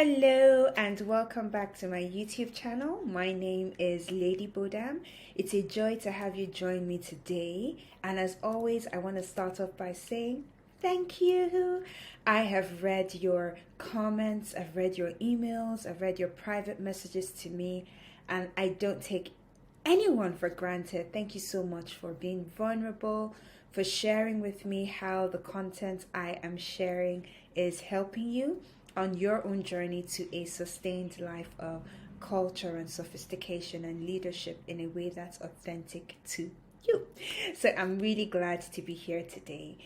Hello and welcome back to my YouTube channel. My name is Lady Bodam. It's a joy to have you join me today. And as always, I want to start off by saying thank you. I have read your comments, I've read your emails, I've read your private messages to me, and I don't take anyone for granted. Thank you so much for being vulnerable, for sharing with me how the content I am sharing is helping you on your own journey to a sustained life of culture and sophistication and leadership in a way that's authentic to you. So I'm really glad to be here today.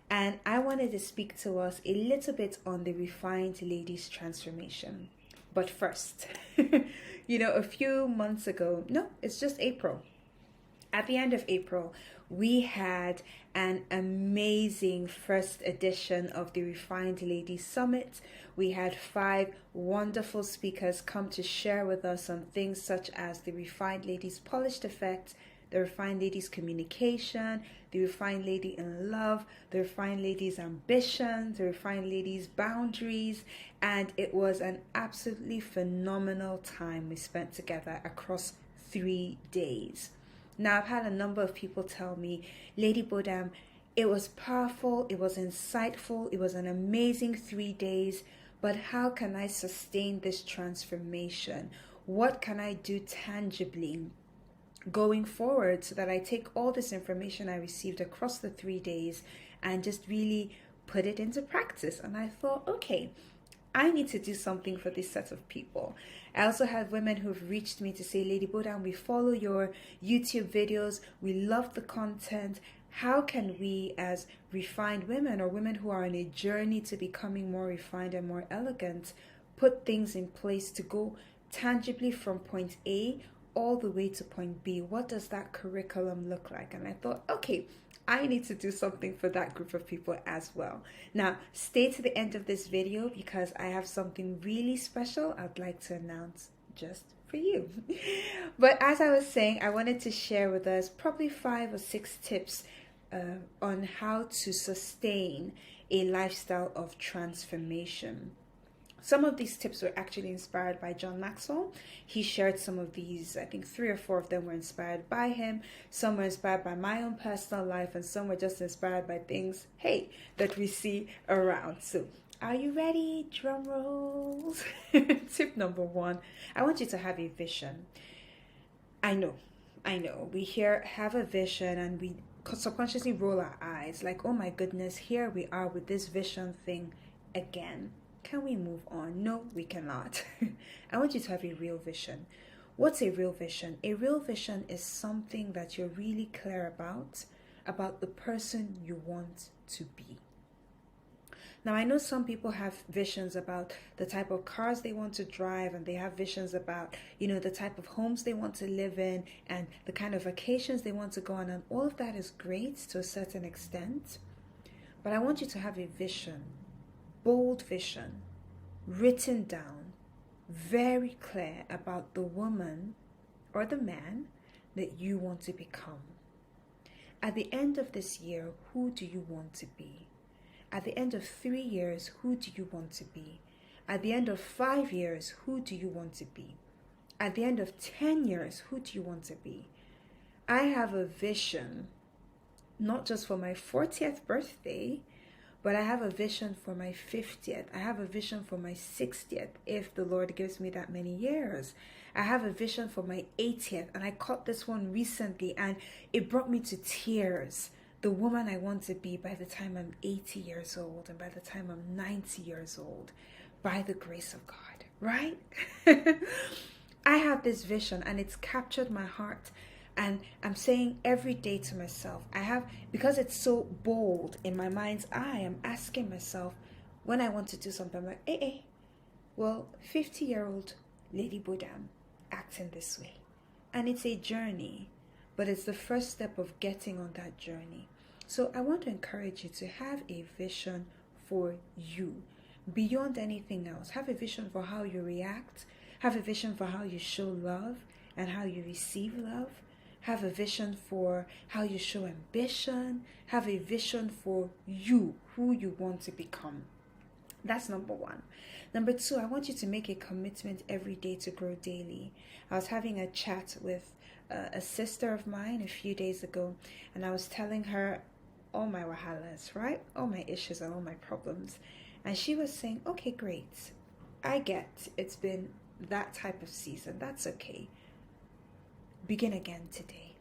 And I wanted to speak to us a little bit on the refined ladies transformation. But first, a few months ago, no, it's just April. At the end of April, we had an amazing first edition of the Refined Ladies Summit. We had 5 wonderful speakers come to share with us on things such as the Refined Ladies Polished Effect, the Refined Ladies Communication, the Refined Lady in Love, the Refined Ladies Ambition, the Refined Ladies Boundaries, and it was an absolutely phenomenal time we spent together across 3 days. Now, I've had a number of people tell me, Lady Bodam, it was powerful, it was insightful, it was an amazing 3 days, but how can I sustain this transformation? What can I do tangibly going forward so that I take all this information I received across the 3 days and just really put it into practice? And I thought, okay, I need to do something for this set of people. I also have women who've reached me to say, Lady Bodam, we follow your YouTube videos. We love the content. How can we, as refined women or women who are on a journey to becoming more refined and more elegant, put things in place to go tangibly from point A all the way to point B? What does that curriculum look like? And I thought, okay, I need to do something for that group of people as well. Now, stay to the end of this video because I have something really special I'd like to announce just for you. But as I was saying, I wanted to share with us probably 5 or 6 tips on how to sustain a lifestyle of transformation. Some of these tips were actually inspired by John Maxwell. He shared some of these. I think 3 or 4 of them were inspired by him. Some were inspired by my own personal life, and some were just inspired by things, that we see around. So, are you ready? Drum rolls. Tip number 1, I want you to have a vision. I know. We have a vision and we subconsciously roll our eyes like, oh my goodness, here we are with this vision thing again. Can we move on? No, we cannot. I want you to have a real vision. What's a real vision? A real vision is something that you're really clear about the person you want to be. Now, I know some people have visions about the type of cars they want to drive, and they have visions about, the type of homes they want to live in and the kind of vacations they want to go on. And all of that is great to a certain extent. But I want you to have a vision. Bold vision, written down, very clear about the woman or the man that you want to become. At the end of this year, who do you want to be? At the end of 3 years, who do you want to be? At the end of 5 years, who do you want to be? At the end of 10 years, who do you want to be? I have a vision, not just for my 40th birthday, but I have a vision for my 50th. I have a vision for my 60th, if the Lord gives me that many years. I have a vision for my 80th, and I caught this one recently, and it brought me to tears. The woman I want to be by the time I'm 80 years old, and by the time I'm 90 years old, by the grace of God, right? I have this vision, and it's captured my heart. And I'm saying every day to myself, because it's so bold in my mind's eye, I'm asking myself, when I want to do something, I'm like, well, 50-year-old Lady Bodam acting this way. And it's a journey, but it's the first step of getting on that journey. So I want to encourage you to have a vision for you, beyond anything else. Have a vision for how you react. Have a vision for how you show love and how you receive love. Have a vision for how you show ambition. Have a vision for you, who you want to become. That's number one. Number two, I want you to make a commitment every day to grow daily. I was having a chat with a sister of mine a few days ago, and I was telling her all my wahalas, right? All my issues and all my problems. And she was saying, okay, great. I get it's been that type of season. That's okay. Begin again today.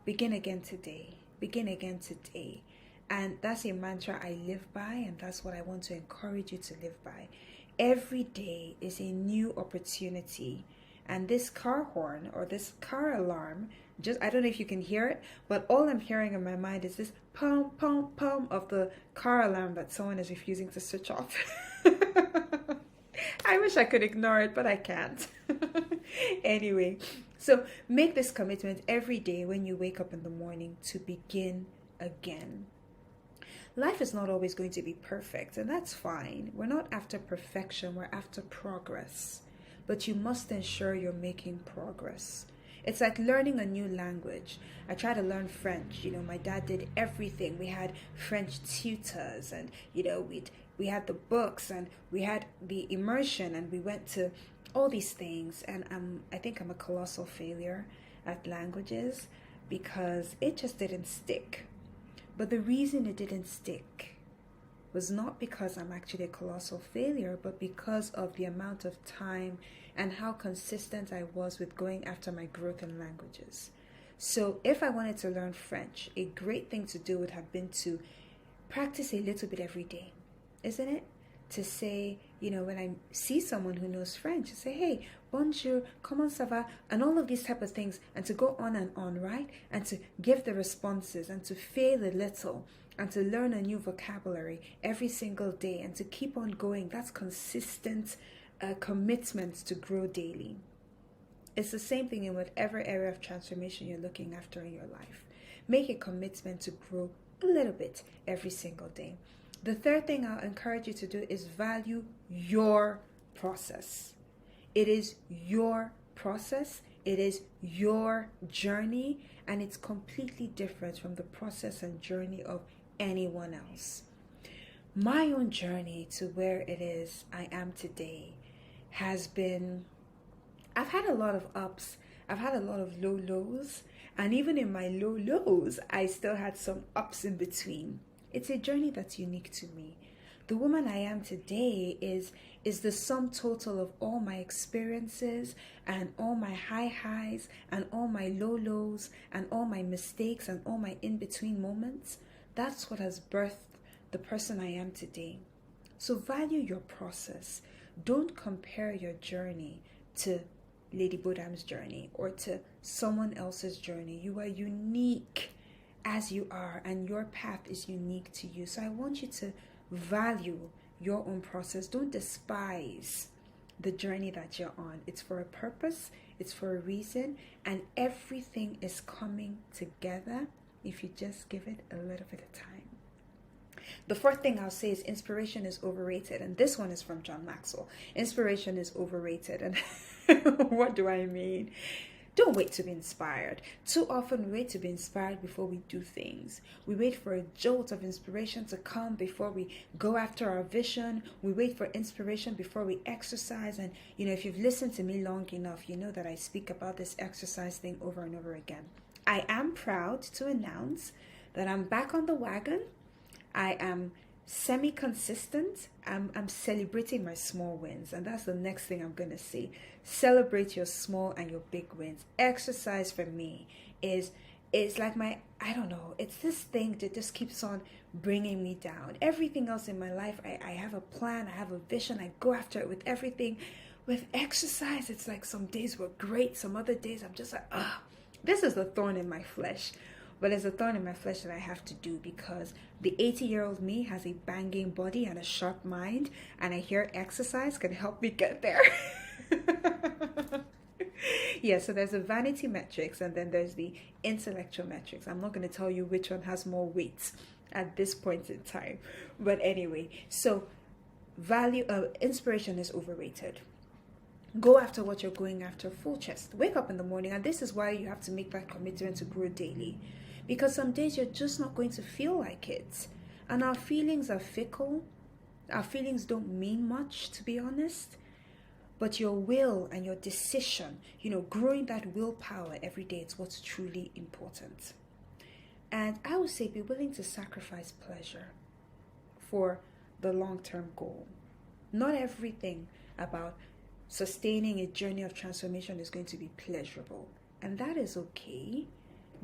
Begin again today. Begin again today. And that's a mantra I live by, and that's what I want to encourage you to live by. Every day is a new opportunity. And this car horn or this car alarm, just I don't know if you can hear it, but all I'm hearing in my mind is this pum, pum, pum of the car alarm that someone is refusing to switch off. I wish I could ignore it, but I can't. Anyway, so make this commitment every day when you wake up in the morning to begin again. Life is not always going to be perfect, and that's fine. We're not after perfection, we're after progress. But you must ensure you're making progress. It's like learning a new language. I tried to learn French. My dad did everything. We had French tutors, and we had the books, and we had the immersion, and we went to all these things. And I think I'm a colossal failure at languages because it just didn't stick. But the reason it didn't stick was not because I'm actually a colossal failure, but because of the amount of time and how consistent I was with going after my growth in languages. So if I wanted to learn French, a great thing to do would have been to practice a little bit every day, isn't it? To say, when I see someone who knows French, to say, hey, bonjour, comment ça va, and all of these type of things, and to go on and on, right? And to give the responses, and to fail a little, and to learn a new vocabulary every single day, and to keep on going. That's consistent commitment to grow daily. It's the same thing in whatever area of transformation you're looking after in your life. Make a commitment to grow a little bit every single day. The third thing I'll encourage you to do is value your process. It is your process. It is your journey, and it's completely different from the process and journey of anyone else. My own journey to where it is I am today has been, I've had a lot of ups, I've had a lot of low lows, and even in my low lows, I still had some ups in between. It's a journey that's unique to me. The woman I am today is the sum total of all my experiences and all my high highs and all my low lows and all my mistakes and all my in-between moments. That's what has birthed the person I am today. So value your process. Don't compare your journey to Lady Bodam's journey or to someone else's journey. You are unique as you are, and your path is unique to you. So I want you to value your own process. Don't despise the journey that you're on. It's for a purpose, it's for a reason, and everything is coming together if you just give it a little bit of time. The fourth thing I'll say is inspiration is overrated, and this one is from John Maxwell. Inspiration is overrated, and what do I mean? Don't wait to be inspired. Too often we wait to be inspired before we do things. We wait for a jolt of inspiration to come before we go after our vision. We wait for inspiration before we exercise. And, if you've listened to me long enough, you know that I speak about this exercise thing over and over again. I am proud to announce that I'm back on the wagon. I am semi-consistent. I'm celebrating my small wins, and that's the next thing I'm going to say. Celebrate your small and your big wins. Exercise for me is like it's this thing that just keeps on bringing me down. Everything else in my life, I have a plan, I have a vision, I go after it with everything. With exercise, it's like some days were great, some other days I'm just like, this is a thorn in my flesh. But it's a thorn in my flesh that I have to do because the 80-year-old me has a banging body and a sharp mind, and I hear exercise can help me get there. Yeah, so there's the Vanity Metrics, and then there's the intellectual metrics. I'm not going to tell you which one has more weight at this point in time. But anyway, so inspiration is overrated. Go after what you're going after full chest. Wake up in the morning, and this is why you have to make that commitment to grow daily. Because some days you're just not going to feel like it. And our feelings are fickle. Our feelings don't mean much, to be honest. But your will and your decision, growing that willpower every day, it's what's truly important. And I would say be willing to sacrifice pleasure for the long-term goal. Not everything about sustaining a journey of transformation is going to be pleasurable. And that is okay.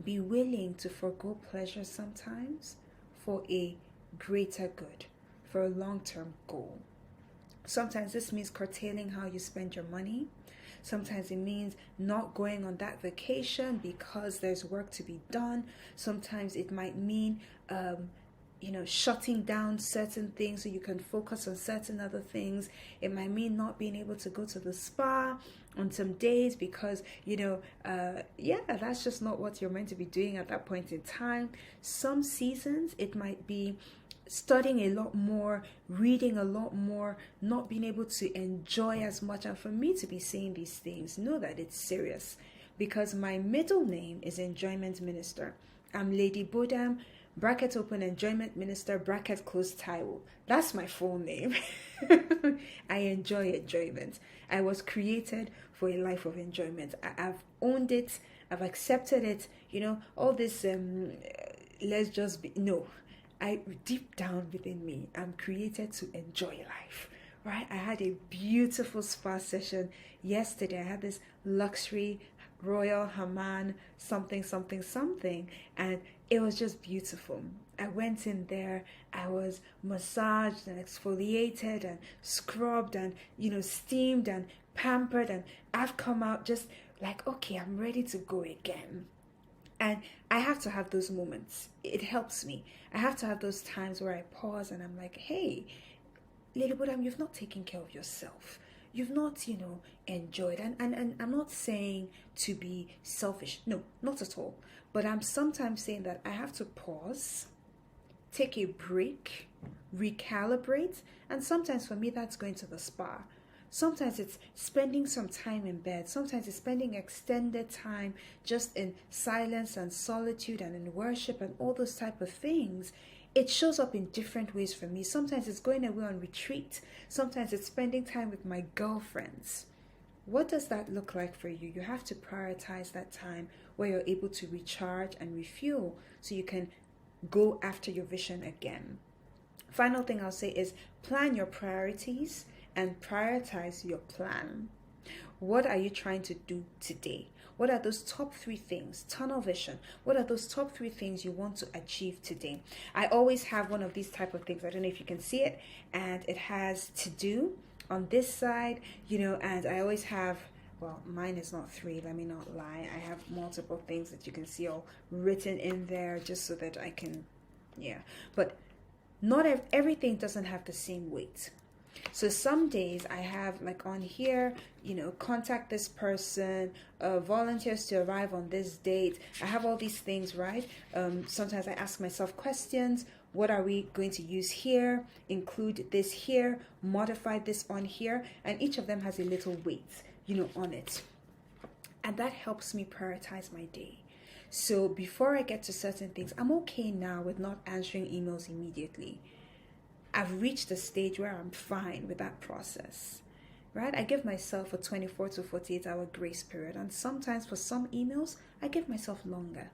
Be willing to forgo pleasure sometimes for a greater good, for a long-term goal. Sometimes this means curtailing how you spend your money. Sometimes it means not going on that vacation because there's work to be done. Sometimes it might mean, shutting down certain things so you can focus on certain other things. It might mean not being able to go to the spa on some days because, that's just not what you're meant to be doing at that point in time. Some seasons, it might be studying a lot more, reading a lot more, not being able to enjoy as much. And for me to be saying these things, know that it's serious, because my middle name is Enjoyment Minister. I'm Lady Bodam, bracket open, Enjoyment Minister, bracket close, Taiwo. That's my full name. I enjoy enjoyment. I was created for a life of enjoyment. I've owned it. I've accepted it. All this, let's just be, no. Deep down within me, I'm created to enjoy life, right? I had a beautiful spa session yesterday. I had this luxury Royal Haman something, and it was just beautiful. I went in there, I was massaged and exfoliated and scrubbed and, steamed and pampered, and I've come out just like, okay, I'm ready to go again. And I have to have those moments. It helps me. I have to have those times where I pause and I'm like, hey, Lady Bodam, you've not taken care of yourself. You've not, enjoyed. And I'm not saying to be selfish. No, not at all. But I'm sometimes saying that I have to pause, take a break, recalibrate. And sometimes for me, that's going to the spa. Sometimes it's spending some time in bed. Sometimes it's spending extended time just in silence and solitude and in worship and all those type of things. It shows up in different ways for me. Sometimes it's going away on retreat. Sometimes it's spending time with my girlfriends. What does that look like for you? You have to prioritize that time where you're able to recharge and refuel so you can go after your vision again. Final thing I'll say is plan your priorities and prioritize your plan. What are you trying to do today? What are those top 3 things? Tunnel vision. What are those top 3 things you want to achieve today? I always have one of these type of things. I don't know if you can see it. And it has to do on this side, and I always have, well, mine is not 3. Let me not lie. I have multiple things that you can see all written in there just so that I can, But not everything doesn't have the same weight. So some days I have like on here, contact this person, volunteers to arrive on this date. I have all these things, right? Sometimes I ask myself questions. What are we going to use here? Include this here, modify this on here. And each of them has a little weight, on it. And that helps me prioritize my day. So before I get to certain things, I'm okay now with not answering emails immediately. I've reached a stage where I'm fine with that process, right? I give myself a 24 to 48 hour grace period. And sometimes for some emails, I give myself longer.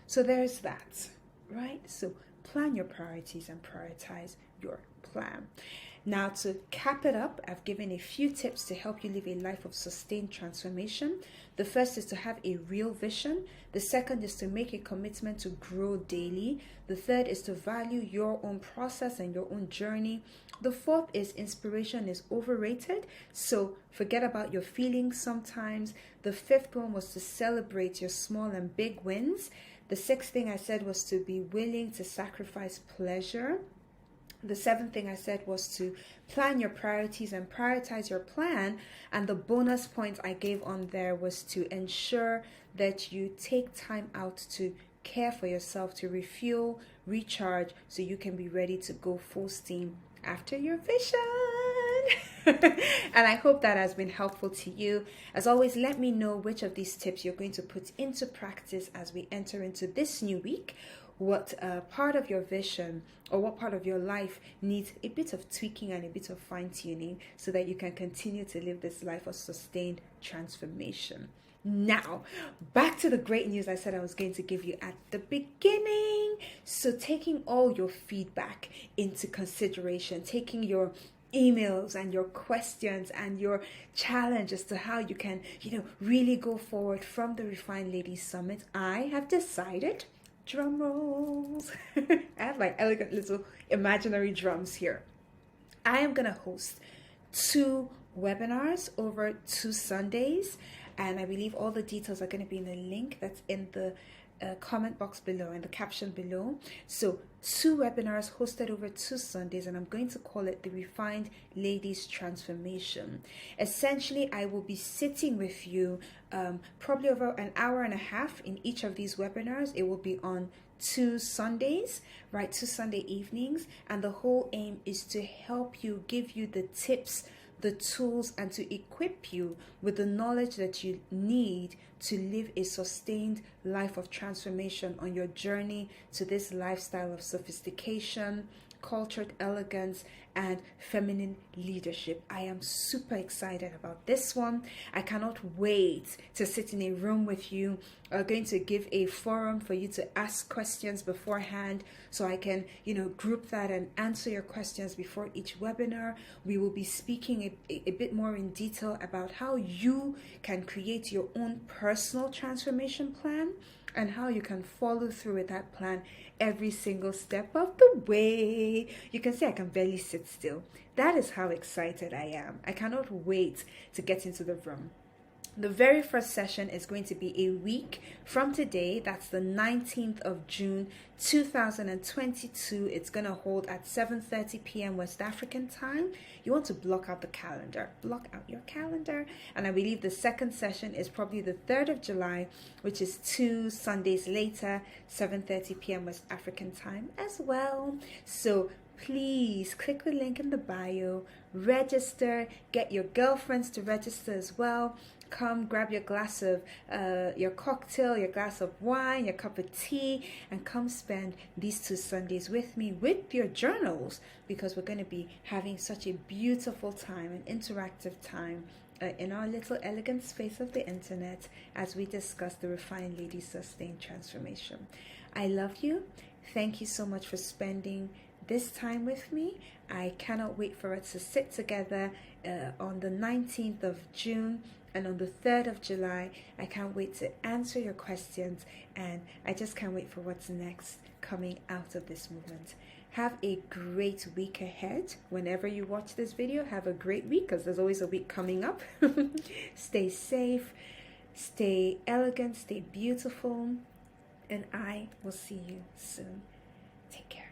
So there's that, right? So plan your priorities and prioritize your plan. Now, to cap it up, I've given a few tips to help you live a life of sustained transformation. The first is to have a real vision. The second is to make a commitment to grow daily. The third is to value your own process and your own journey. The fourth is inspiration is overrated, so forget about your feelings sometimes. The fifth one was to celebrate your small and big wins. The sixth thing I said was to be willing to sacrifice pleasure. The seventh thing I said was to plan your priorities and prioritize your plan. And the bonus point I gave on there was to ensure that you take time out to care for yourself, to refuel, recharge, so you can be ready to go full steam after your vision. And I hope that has been helpful to you. As always, let me know which of these tips you're going to put into practice as we enter into this new week. what part of your vision or what part of your life needs a bit of tweaking and a bit of fine-tuning so that you can continue to live this life of sustained transformation. Now, back to the great news I said I was going to give you at the beginning. So, taking all your feedback into consideration, taking your emails and your questions and your challenge as to how you can, really go forward from the Refined Ladies Summit, I have decided, drum rolls, I have my elegant little imaginary drums here. I am going to host 2 webinars over 2 Sundays, and I believe all the details are going to be in the link that's in the comment box below, in the caption below. So 2 webinars hosted over 2 Sundays, and I'm going to call it the Refined Ladies Transformation. Essentially, I will be sitting with you probably over an hour and a half in each of these webinars. It will be on 2 Sundays, right? 2 Sunday evenings, and the whole aim is to help you, give you the tips, the tools, and to equip you with the knowledge that you need to live a sustained life of transformation on your journey to this lifestyle of sophistication, cultured elegance, and feminine leadership. I am super excited about this one. I cannot wait to sit in a room with you. I'm going to give a forum for you to ask questions beforehand so I can, group that and answer your questions before each webinar. We will be speaking a bit more in detail about how you can create your own personal transformation plan and how you can follow through with that plan every single step of the way. You can see I can barely sit still. That is how excited I am. I cannot wait to get into the room. The very first session is going to be a week from today. That's the 19th of June, 2022. It's going to hold at 7:30 p.m. West African time. You want to block out the calendar. Block out your calendar. And I believe the second session is probably the 3rd of July, which is 2 Sundays later, 7:30 p.m. West African time as well. So please click the link in the bio, register, get your girlfriends to register as well. Come grab your glass of your cocktail, your glass of wine, your cup of tea, and come spend these 2 Sundays with me with your journals, because we're going to be having such a beautiful time, an interactive time in our little elegant space of the internet as we discuss the Refined Ladies Sustained Transformation. I love you. Thank you so much for spending this time with me. I cannot wait for us to sit together on the 19th of June and on the 3rd of July. I can't wait to answer your questions, and I just can't wait for what's next coming out of this movement. Have a great week ahead. Whenever you watch this video, have a great week, because there's always a week coming up. Stay safe, stay elegant, stay beautiful, and I will see you soon. Take care.